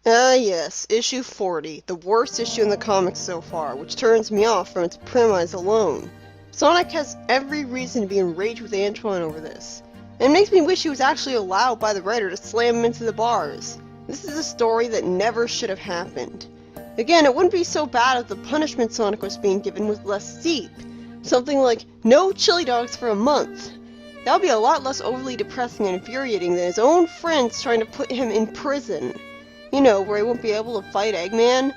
Ah yes, issue 40, the worst issue in the comics so far, which turns me off from its premise alone. Sonic has every reason to be enraged with Antoine over this, and it makes me wish he was actually allowed by the writer to slam him into the bars. This is a story that never should have happened. Again, it wouldn't be so bad if the punishment Sonic was being given was less steep. Something like, no chili dogs for a month. That would be a lot less overly depressing and infuriating than his own friends trying to put him in prison. You know, where he won't be able to fight Eggman?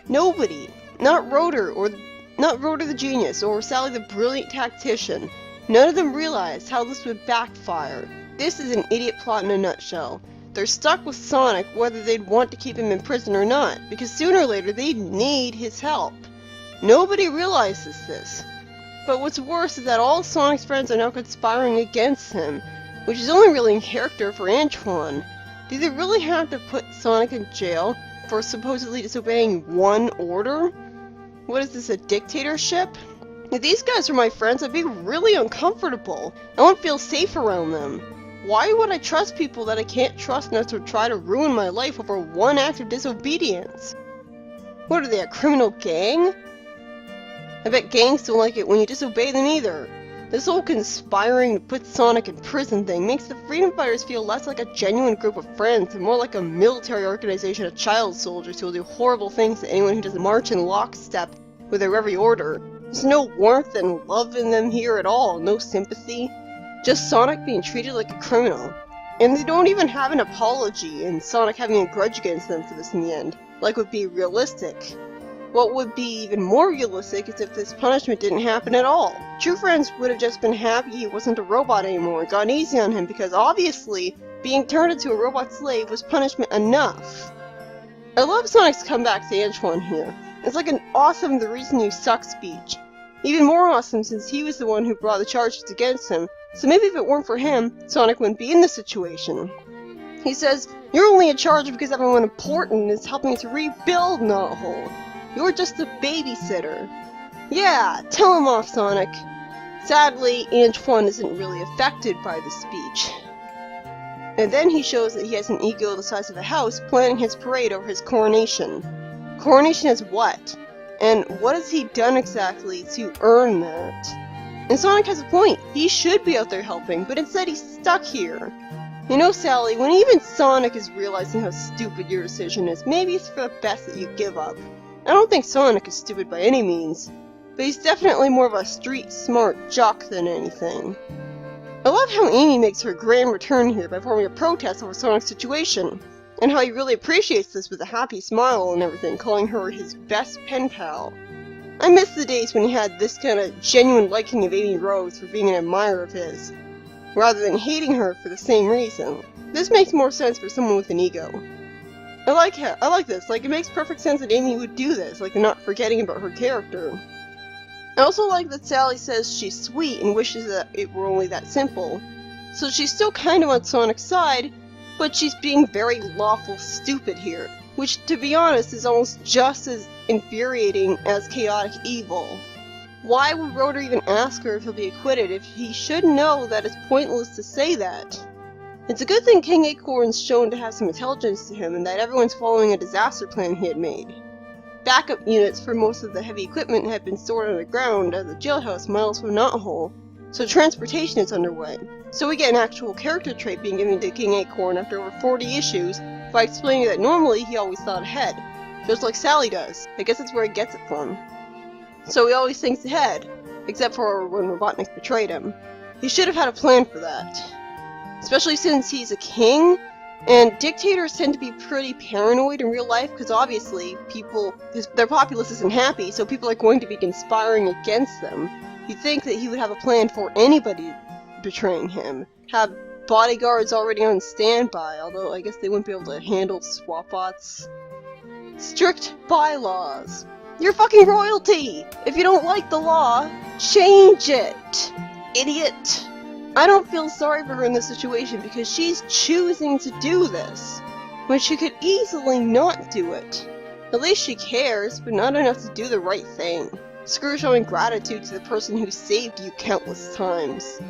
Nobody, not Rotor the genius, or Sally the brilliant tactician, none of them realized how this would backfire. This is an idiot plot in a nutshell. They're stuck with Sonic whether they'd want to keep him in prison or not, because sooner or later they'd need his help. Nobody realizes this. But what's worse is that all Sonic's friends are now conspiring against him, which is only really in character for Antoine. Do they really have to put Sonic in jail for supposedly disobeying one order? What is this, a dictatorship? If these guys were my friends, I'd be really uncomfortable. I wouldn't feel safe around them. Why would I trust people that I can't trust enough to try to ruin my life over one act of disobedience? What are they, a criminal gang? I bet gangs don't like it when you disobey them either. This whole conspiring to put Sonic in prison thing makes the Freedom Fighters feel less like a genuine group of friends and more like a military organization of child soldiers who will do horrible things to anyone who doesn't march in lockstep with their every order. There's no warmth and love in them here at all, no sympathy. Just Sonic being treated like a criminal. And they don't even have an apology, and Sonic having a grudge against them for this in the end, like would be realistic. What would be even more realistic is if this punishment didn't happen at all. True friends would have just been happy he wasn't a robot anymore and gone easy on him because obviously being turned into a robot slave was punishment enough. I love Sonic's comeback to Antoine here. It's like an awesome "the reason you suck" speech. Even more awesome since he was the one who brought the charges against him, so maybe if it weren't for him, Sonic wouldn't be in this situation. He says, "You're only in charge because everyone important is helping to rebuild Knothole. You're just a babysitter." Yeah, tell him off, Sonic. Sadly, Antoine isn't really affected by the speech. And then he shows that he has an ego the size of a house, planning his parade over his coronation. Coronation as what? And what has he done exactly to earn that? And Sonic has a point. He should be out there helping, but instead he's stuck here. You know, Sally, when even Sonic is realizing how stupid your decision is, maybe it's for the best that you give up. I don't think Sonic is stupid by any means, but he's definitely more of a street-smart jock than anything. I love how Amy makes her grand return here by forming a protest over Sonic's situation, and how he really appreciates this with a happy smile and everything, calling her his best pen pal. I miss the days when he had this kind of genuine liking of Amy Rose for being an admirer of his, rather than hating her for the same reason. This makes more sense for someone with an ego. I like this, like it makes perfect sense that Amy would do this, like not forgetting about her character. I also like that Sally says she's sweet and wishes that it were only that simple. So she's still kind of on Sonic's side, but she's being very lawful stupid here, which to be honest is almost just as infuriating as chaotic evil. Why would Rotor even ask her if he'll be acquitted if he should know that it's pointless to say that? It's a good thing King Acorn's shown to have some intelligence to him and that everyone's following a disaster plan he had made. Backup units for most of the heavy equipment had been stored underground at the jailhouse miles from Knothole, so transportation is underway. So we get an actual character trait being given to King Acorn after over 40 issues by explaining that normally he always thought ahead, just like Sally does. I guess that's where he gets it from. So he always thinks ahead, except for when Robotnik betrayed him. He should have had a plan for that. Especially since he's a king, and dictators tend to be pretty paranoid in real life because obviously their populace isn't happy, so people are going to be conspiring against them. You'd think that he would have a plan for anybody betraying him, have bodyguards already on standby, although I guess they wouldn't be able to handle swap bots. Strict bylaws. You're fucking royalty! If you don't like the law, change it! Idiot! I don't feel sorry for her in this situation because she's choosing to do this, when she could easily not do it. At least she cares, but not enough to do the right thing. Screw showing gratitude to the person who saved you countless times.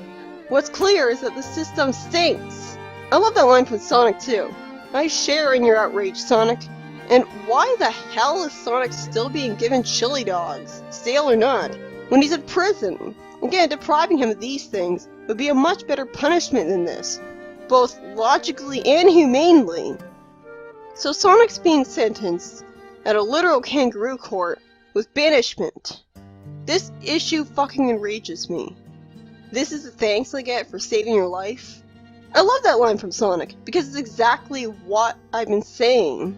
What's clear is that the system stinks. I love that line from Sonic too. I share in your outrage, Sonic. And why the hell is Sonic still being given chili dogs, stale or not, when he's in prison? Again, depriving him of these things would be a much better punishment than this, both logically and humanely. So Sonic's being sentenced at a literal kangaroo court with banishment. This issue fucking enrages me. This is the thanks I get for saving your life? I love that line from Sonic, because it's exactly what I've been saying.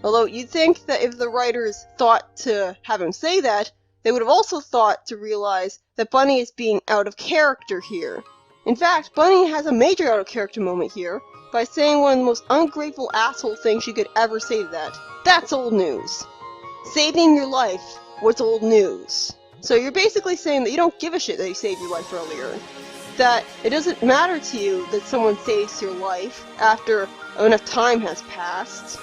Although you'd think that if the writers thought to have him say that, they would have also thought to realize that Bunny is being out of character here. In fact, Bunny has a major out of character moment here by saying one of the most ungrateful asshole things you could ever say to that. That's old news. Saving your life was old news. So you're basically saying that you don't give a shit that you saved your life earlier. That it doesn't matter to you that someone saves your life after enough time has passed.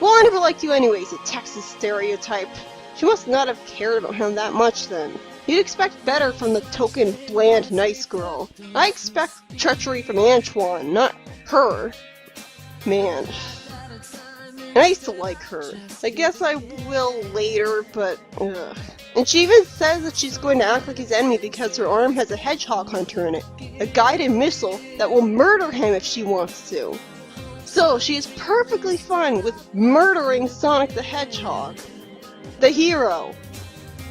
Well, I never liked you anyways, a Texas stereotype. She must not have cared about him that much then. You'd expect better from the token, bland, nice girl. I expect treachery from Antoine, not her. Man. And I used to like her. I guess I will later, but ugh. And she even says that she's going to act like his enemy because her arm has a hedgehog hunter in it. A guided missile that will murder him if she wants to. So she is perfectly fine with murdering Sonic the Hedgehog, the hero,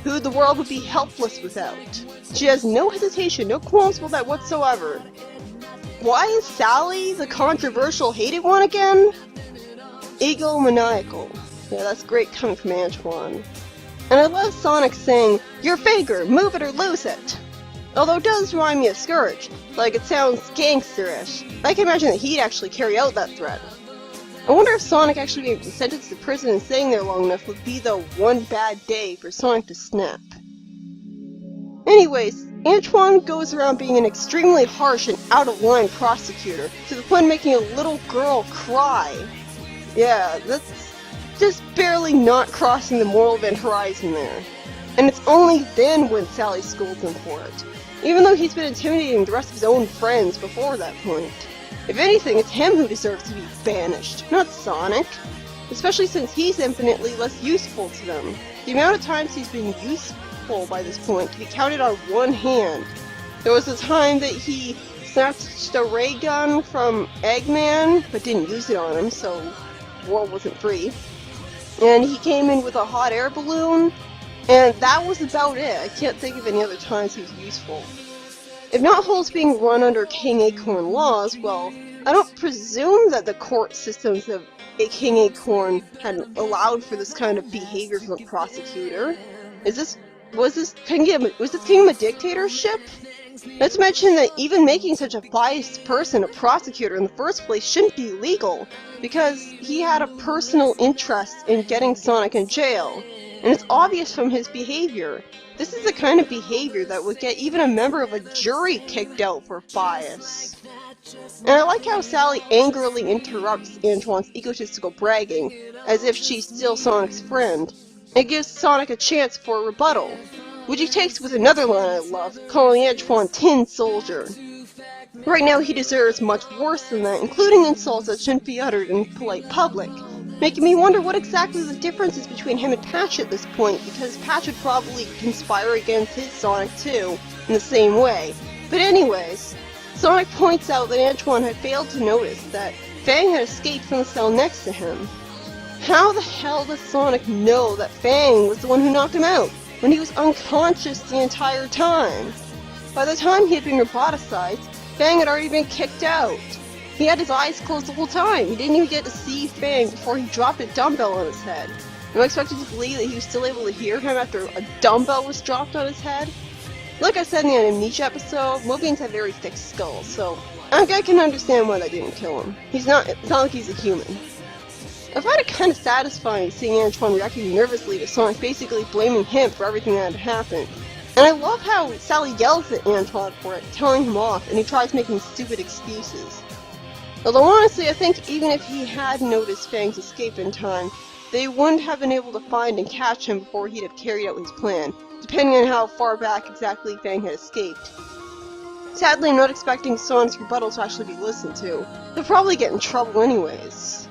who the world would be helpless without. She has no hesitation, no qualms about that whatsoever. Why is Sally the controversial hated one again? Egomaniacal. Yeah, that's great coming from Antoine. And I love Sonic saying, "You're Fager, move it or lose it." Although it does remind me of Scourge, like it sounds gangsterish. I can imagine that he'd actually carry out that threat. I wonder if Sonic actually being sentenced to prison and staying there long enough would be the one bad day for Sonic to snap. Anyways, Antoine goes around being an extremely harsh and out-of-line prosecutor, to the point of making a little girl cry. Yeah, that's just barely not crossing the moral event horizon there. And it's only then when Sally scolds him for it, even though he's been intimidating the rest of his own friends before that point. If anything, it's him who deserves to be banished, not Sonic. Especially since he's infinitely less useful to them. The amount of times he's been useful by this point can be counted on one hand. There was a time that he snatched a ray gun from Eggman, but didn't use it on him, so war wasn't free. And he came in with a hot air balloon, and that was about it. I can't think of any other times he was useful. If not holes being run under King Acorn laws, well, I don't presume that the court systems of King Acorn had allowed for this kind of behavior from a prosecutor. Was this kingdom a dictatorship? Not to mention that even making such a biased person a prosecutor in the first place shouldn't be legal, because he had a personal interest in getting Sonic in jail, and it's obvious from his behavior. This is the kind of behavior that would get even a member of a jury kicked out for bias. And I like how Sally angrily interrupts Antoine's egotistical bragging, as if she's still Sonic's friend, and gives Sonic a chance for a rebuttal, which he takes with another line I love, calling Antoine Tin Soldier. Right now he deserves much worse than that, including insults that shouldn't be uttered in polite public, making me wonder what exactly the difference is between him and Patch at this point, because Patch would probably conspire against his Sonic too, in the same way. But anyways, Sonic points out that Antoine had failed to notice that Fang had escaped from the cell next to him. How the hell does Sonic know that Fang was the one who knocked him out, when he was unconscious the entire time? By the time he had been roboticized, Fang had already been kicked out. He had his eyes closed the whole time. He didn't even get to see Fang before he dropped a dumbbell on his head. Am I expected to believe that he was still able to hear him after a dumbbell was dropped on his head? Like I said in the Amnesia episode, Mobians have very thick skulls, so I can understand why that didn't kill him. It's not like he's a human. I find it kind of satisfying seeing Antoine reacting nervously to Sonic basically blaming him for everything that had happened. And I love how Sally yells at Antoine for it, telling him off, and he tries making stupid excuses. Although honestly, I think even if he had noticed Fang's escape in time, they wouldn't have been able to find and catch him before he'd have carried out his plan, depending on how far back exactly Fang had escaped. Sadly, I'm not expecting Sonic's rebuttal to actually be listened to. He'll probably get in trouble anyways.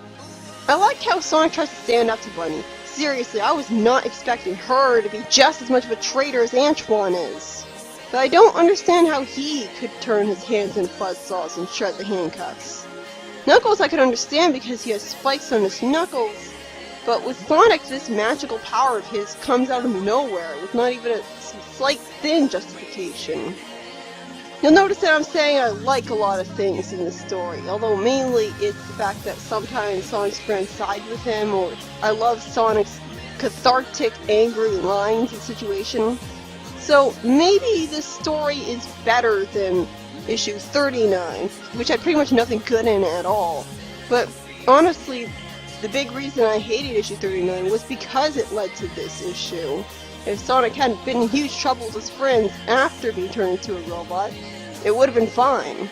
I like how Sonic tries to stand up to Bunny. Seriously, I was not expecting her to be just as much of a traitor as Antoine is. But I don't understand how he could turn his hands into buzzsaws and shred the handcuffs. Knuckles I could understand because he has spikes on his knuckles, but with Sonic this magical power of his comes out of nowhere with not even a slight thin justification. You'll notice that I'm saying I like a lot of things in this story, although mainly it's the fact that sometimes Sonic's friends side with him, or I love Sonic's cathartic, angry lines and situation. So maybe this story is better than issue 39, which had pretty much nothing good in it at all. But honestly, the big reason I hated issue 39 was because it led to this issue. If Sonic hadn't been in huge trouble with his friends after being turned into a robot, it would have been fine.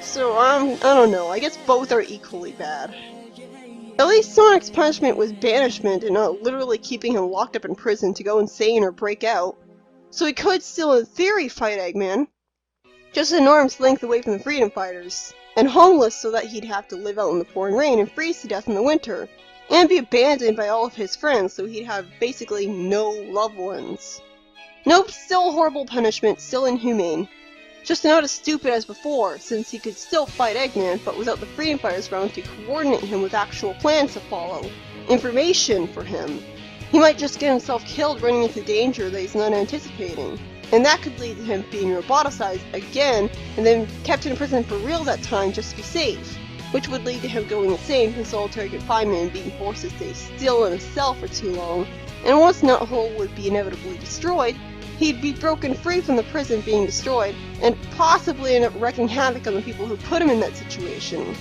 So, I don't know, I guess both are equally bad. At least Sonic's punishment was banishment and not literally keeping him locked up in prison to go insane or break out. So he could still in theory fight Eggman, just an enormous length away from the freedom fighters, and homeless so that he'd have to live out in the pouring rain and freeze to death in the winter, and be abandoned by all of his friends so he'd have basically no loved ones. Nope, still horrible punishment, still inhumane. Just not as stupid as before, since he could still fight Eggman, but without the freedom fighters around to coordinate him with actual plans to follow, information for him. He might just get himself killed running into danger that he's not anticipating, and that could lead to him being roboticized again, and then kept in prison for real that time just to be safe, which would lead to him going insane from solitary confinement and being forced to stay still in a cell for too long, and once Nuthole would be inevitably destroyed, he'd be broken free from the prison being destroyed, and possibly end up wreaking havoc on the people who put him in that situation.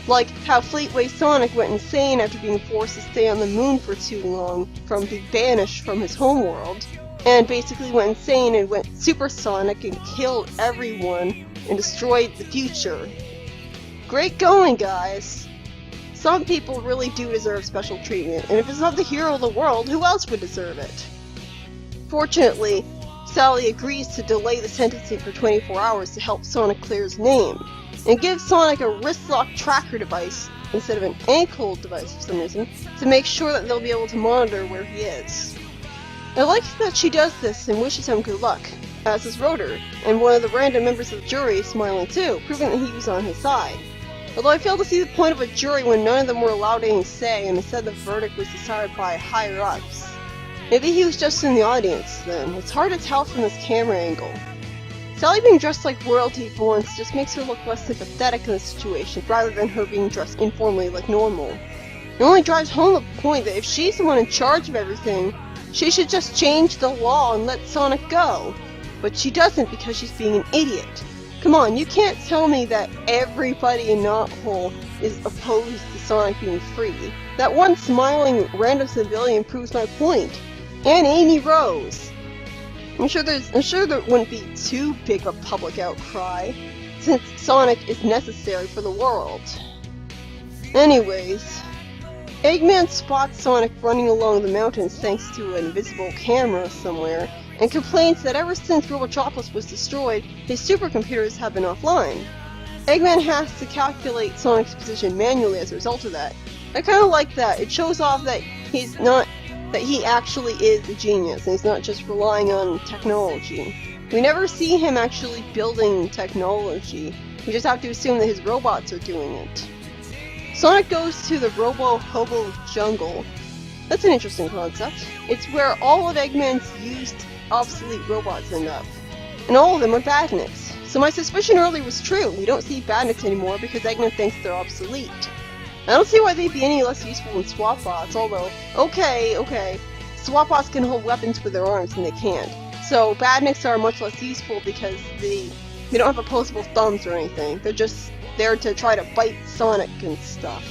Like how Fleetway Sonic went insane after being forced to stay on the moon for too long from being banished from his homeworld, and basically went insane and went supersonic and killed everyone and destroyed the future. Great going, guys! Some people really do deserve special treatment, and if it's not the hero of the world, who else would deserve it? Fortunately, Sally agrees to delay the sentencing for 24 hours to help Sonic clear his name, and gives Sonic a wrist-lock tracker device instead of an ankle device for some reason, to make sure that they'll be able to monitor where he is. I like that she does this and wishes him good luck, as is Rotor, and one of the random members of the jury is smiling too, proving that he was on his side. Although I fail to see the point of a jury when none of them were allowed any say, and instead the verdict was decided by higher-ups. Maybe he was just in the audience, then. It's hard to tell from this camera angle. Sally being dressed like royalty for once just makes her look less sympathetic in this situation, rather than her being dressed informally like normal. It only drives home the point that if she's the one in charge of everything, she should just change the law and let Sonic go. But she doesn't because she's being an idiot. Come on, you can't tell me that everybody in Knothole is opposed to Sonic being free. That one smiling random civilian proves my point. And Amy Rose. I'm sure there wouldn't be too big of a public outcry, since Sonic is necessary for the world. Anyways, Eggman spots Sonic running along the mountains thanks to an invisible camera somewhere, and complains that ever since Robotropolis was destroyed, his supercomputers have been offline. Eggman has to calculate Sonic's position manually as a result of that. I kinda like that. It shows off that he actually is a genius, and he's not just relying on technology. We never see him actually building technology. We just have to assume that his robots are doing it. Sonic goes to the Robo-Hobo Jungle. That's an interesting concept. It's where all of Eggman's used obsolete robots end up. And all of them are badniks. So my suspicion earlier was true. We don't see badniks anymore because Eggman thinks they're obsolete. I don't see why they'd be any less useful than swap bots, although, okay, swap bots can hold weapons with their arms and they can't. So badniks are much less useful because they don't have opposable thumbs or anything. They're just there to try to bite Sonic and stuff.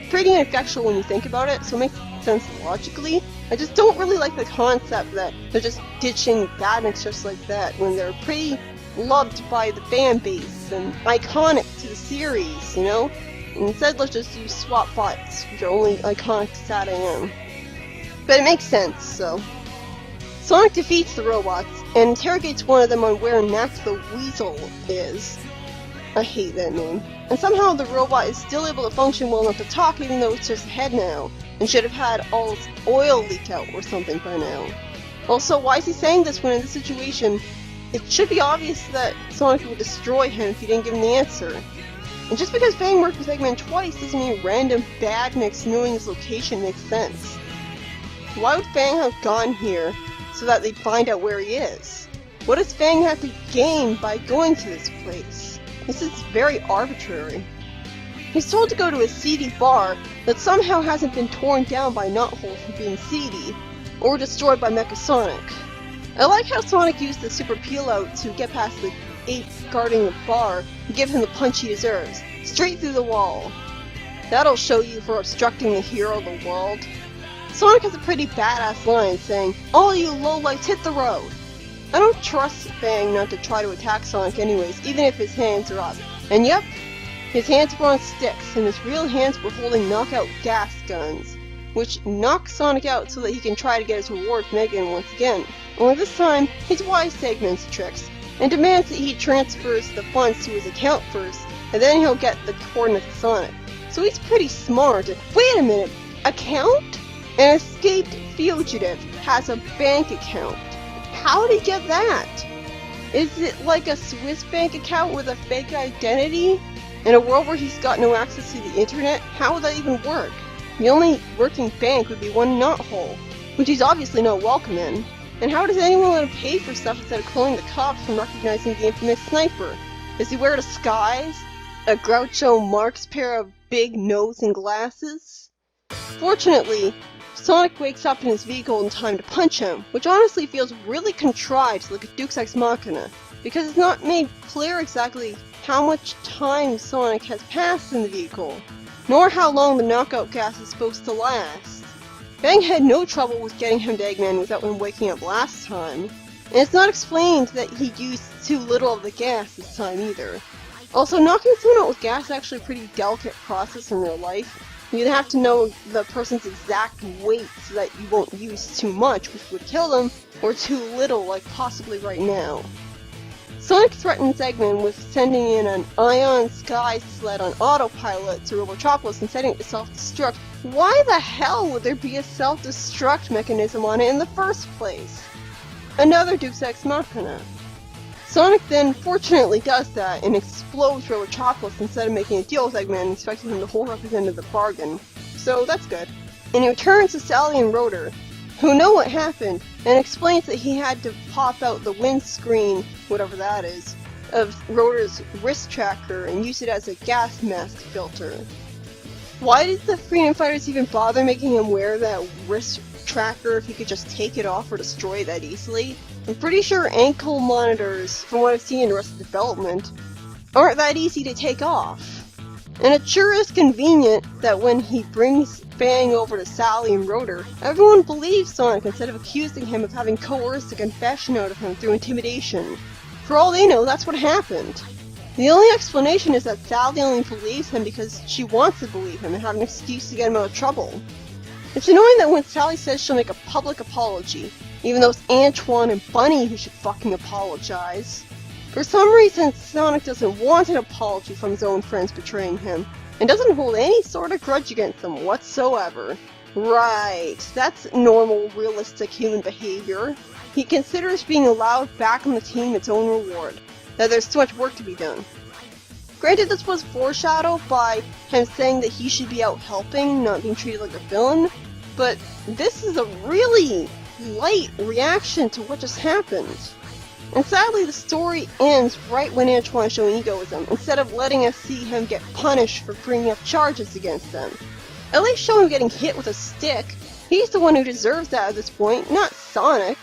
Pretty ineffectual when you think about it, so it makes sense logically. I just don't really like the concept that they're just ditching badniks just like that when they're pretty loved by the fan base and iconic to the series, you know? Instead, let's just use swap bots, which are only iconic to Sad AM. But it makes sense, so. Sonic defeats the robots, and interrogates one of them on where Knack the Weasel is. I hate that name. And somehow the robot is still able to function well enough to talk even though it's just a head now, and should have had all its oil leak out or something by now. Also, why is he saying this when in this situation, it should be obvious that Sonic would destroy him if he didn't give him the answer. And just because Fang worked with Eggman twice doesn't mean random badniks knowing his location makes sense. Why would Fang have gone here so that they'd find out where he is? What does Fang have to gain by going to this place? This is very arbitrary. He's told to go to a seedy bar that somehow hasn't been torn down by Knothole for being seedy, or destroyed by Mechasonic. I like how Sonic used the super peel out to get past the ape guarding the bar and give him the punch he deserves, straight through the wall. That'll show you for obstructing the hero of the world. Sonic has a pretty badass line saying, "All you lowlights hit the road." I don't trust Fang not to try to attack Sonic anyways, even if his hands are up. And yep, his hands were on sticks, and his real hands were holding knockout gas guns, which knock Sonic out so that he can try to get his reward from Eggman once again. Only this time, he's wise to Eggman's tricks, and demands that he transfers the funds to his account first, and then he'll get the coordinates to Sonic. So he's pretty smart. Wait a minute, account? An escaped fugitive has a bank account. How did he get that? Is it like a Swiss bank account with a fake identity? In a world where he's got no access to the internet, how would that even work? The only working bank would be one Knothole, which he's obviously not welcome in. And how does anyone let him pay for stuff instead of calling the cops from recognizing the infamous sniper? Does he wear a disguise? A Groucho Marx pair of big nose and glasses? Fortunately, Sonic wakes up in his vehicle in time to punch him, which honestly feels really contrived, like a Deus Ex Machina, because it's not made clear exactly how much time Sonic has passed in the vehicle, nor how long the knockout gas is supposed to last. Fang had no trouble with getting him to Eggman without him waking up last time, and it's not explained that he used too little of the gas this time either. Also, knocking someone out with gas is actually a pretty delicate process in real life. You'd have to know the person's exact weight so that you won't use too much, which would kill them, or too little, like possibly right now. Sonic threatens Eggman with sending in an ion sky sled on autopilot to Robotropolis and setting it to self-destruct. Why the hell would there be a self-destruct mechanism on it in the first place? Another Deus Ex Machina. Sonic then fortunately does that and explodes Robotropolis instead of making a deal with Eggman and expecting him to hold up his end of the bargain. So that's good. And he returns to Sally and Rotor, who know what happened, and explains that he had to pop out the windscreen, whatever that is, of Rotor's wrist tracker and use it as a gas mask filter. Why did the Freedom Fighters even bother making him wear that wrist tracker if he could just take it off or destroy it that easily? I'm pretty sure ankle monitors, from what I've seen in Arrested Development, aren't that easy to take off. And it sure is convenient that when he brings Fang over to Sally and Rotor, everyone believes Sonic instead of accusing him of having coerced a confession out of him through intimidation. For all they know, that's what happened. The only explanation is that Sally only believes him because she wants to believe him and have an excuse to get him out of trouble. It's annoying that when Sally says she'll make a public apology, even though it's Antoine and Bunny who should fucking apologize. For some reason, Sonic doesn't want an apology from his own friends betraying him, and doesn't hold any sort of grudge against them whatsoever. Right, that's normal, realistic human behavior. He considers being allowed back on the team its own reward, that there's too much work to be done. Granted, this was foreshadowed by him saying that he should be out helping, not being treated like a villain, but this is a really light reaction to what just happened. And sadly, the story ends right when Antoine is showing egoism, instead of letting us see him get punished for bringing up charges against them. At least show him getting hit with a stick. He's the one who deserves that at this point, not Sonic.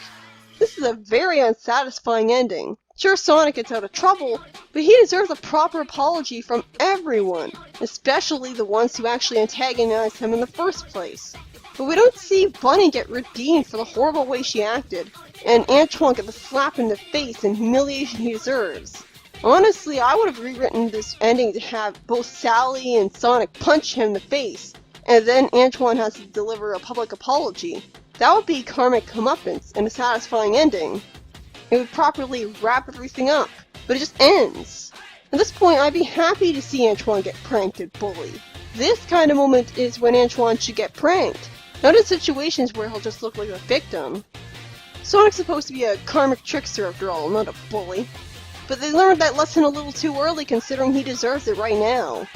This is a very unsatisfying ending. Sure, Sonic gets out of trouble, but he deserves a proper apology from everyone, especially the ones who actually antagonized him in the first place. But we don't see Bunny get redeemed for the horrible way she acted, and Antoine get the slap in the face and humiliation he deserves. Honestly, I would have rewritten this ending to have both Sally and Sonic punch him in the face, and then Antoine has to deliver a public apology. That would be karmic comeuppance and a satisfying ending. It would properly wrap everything up, but it just ends. At this point, I'd be happy to see Antoine get pranked and bullied. This kind of moment is when Antoine should get pranked, not in situations where he'll just look like a victim. Sonic's supposed to be a karmic trickster after all, not a bully. But they learned that lesson a little too early considering he deserves it right now.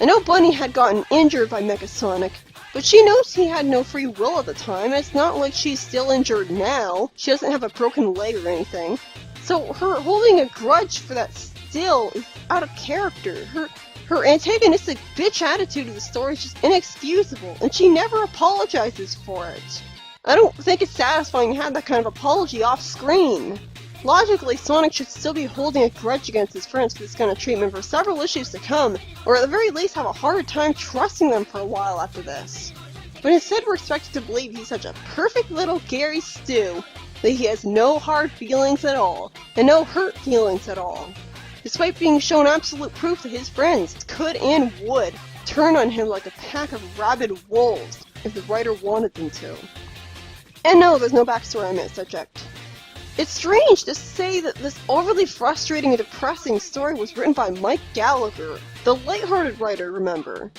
I know Bunny had gotten injured by Megasonic, but she knows he had no free will at the time. It's not like she's still injured now. She doesn't have a broken leg or anything. So her holding a grudge for that still is out of character. Her antagonistic bitch attitude of the story is just inexcusable, and she never apologizes for it. I don't think it's satisfying to have that kind of apology off screen. Logically, Sonic should still be holding a grudge against his friends for this kind of treatment for several issues to come, or at the very least have a hard time trusting them for a while after this. But instead we're expected to believe he's such a perfect little Gary Stu that he has no hard feelings at all, and no hurt feelings at all. Despite being shown absolute proof that his friends could and would turn on him like a pack of rabid wolves if the writer wanted them to. And no, there's no backstory on this subject. It's strange to say that this overly frustrating and depressing story was written by Mike Gallagher, the lighthearted writer, remember.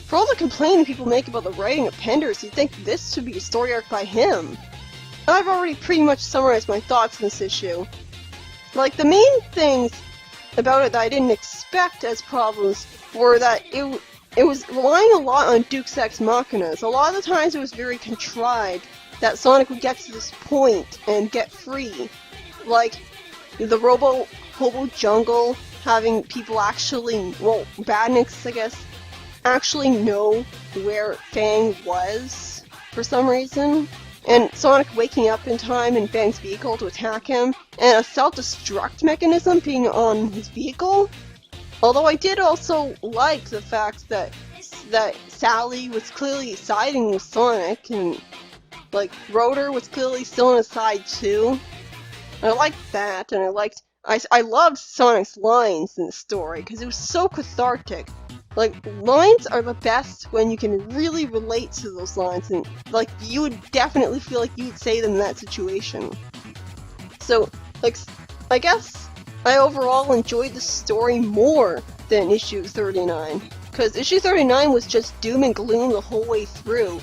For all the complaining people make about the writing of Penders, you'd think this should be a story arc by him. I've already pretty much summarized my thoughts on this issue. Like, the main things about it that I didn't expect as problems were that it was relying a lot on Deus Ex Machinas. A lot of the times it was very contrived that Sonic would get to this point and get free. Like, the Hobo Jungle, having people actually, well, Badniks, I guess, actually know where Fang was for some reason. And Sonic waking up in time in Fang's vehicle to attack him, and a self-destruct mechanism being on his vehicle. Although I did also like the fact that Sally was clearly siding with Sonic, and like Rotor was clearly still on his side too. I liked that, and I loved Sonic's lines in the story because it was so cathartic. Like, lines are the best when you can really relate to those lines, and like you would definitely feel like you'd say them in that situation. So, like, I guess I overall enjoyed the story more than issue 39, because issue 39 was just doom and gloom the whole way through,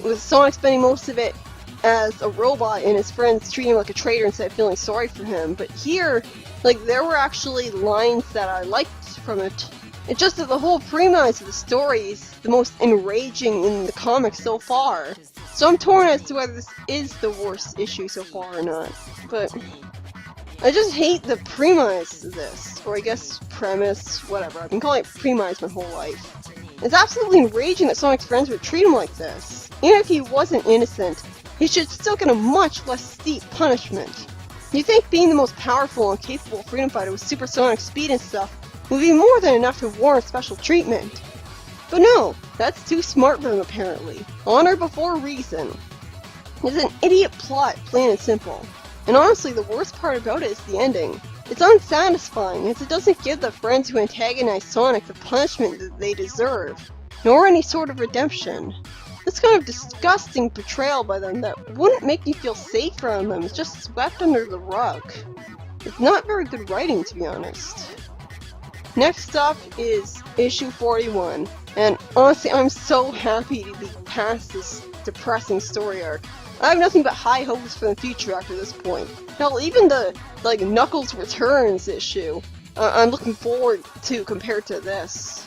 with Sonic spending most of it as a robot and his friends treating him like a traitor instead of feeling sorry for him. But here, like, there were actually lines that I liked from it. It's just that the whole premise of the story is the most enraging in the comics so far. So I'm torn as to whether this is the worst issue so far or not. But I just hate the premise of this. Or I guess premise, whatever. I've been calling it premise my whole life. It's absolutely enraging that Sonic's friends would treat him like this. Even if he wasn't innocent, he should still get a much less steep punishment. You'd think being the most powerful and capable freedom fighter with supersonic speed and stuff would be more than enough to warrant special treatment. But no, that's too smart for him apparently. Honor before reason. It's an idiot plot, plain and simple. And honestly, the worst part about it is the ending. It's unsatisfying, as it doesn't give the friends who antagonize Sonic the punishment that they deserve, nor any sort of redemption. This kind of disgusting betrayal by them that wouldn't make you feel safe around them is just swept under the rug. It's not very good writing, to be honest. Next up is issue 41, and honestly I'm so happy to be past this depressing story arc. I have nothing but high hopes for the future after this point. Hell, even the, like, Knuckles Returns issue, I'm looking forward to compared to this.